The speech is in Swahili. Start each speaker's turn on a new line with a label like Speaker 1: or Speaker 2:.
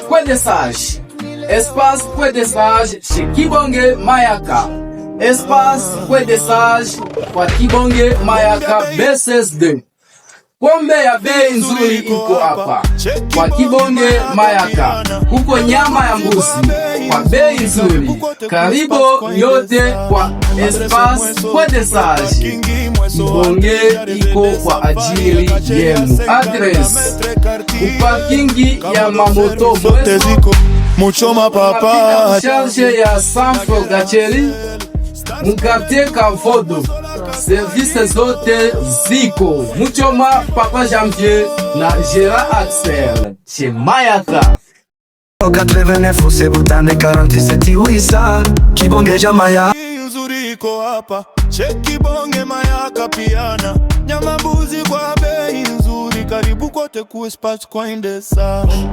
Speaker 1: point de sage. Espace point de sage chez Kibonge Mayaka. Espace point de sage kwa Kibonge Mayaka BSS2. Pombe ya bei nzuri iko hapa kwa Kibonge Mayaka. Kuko nyama ya mbuzi kwa bei nzuri. Karibu yote kwa Espace point de sage. Kibonge iko kwa ajili yenu. Address uparkingi ya mamoto
Speaker 2: Muchoma papa
Speaker 1: charge ya Sanfo Gacheli Mukate Kavodo. Service zote ziko Muchoma Papa Janvier na Gérard Axel chez Mayaka.
Speaker 3: 89 Sebutane 47 Wisa Kibonge Jamaya
Speaker 2: nzuri iko hapa Kibonge Mayaka piana nyama mbuzi kwa bei nzuri. Karibu kote ku Espace Point de Sage.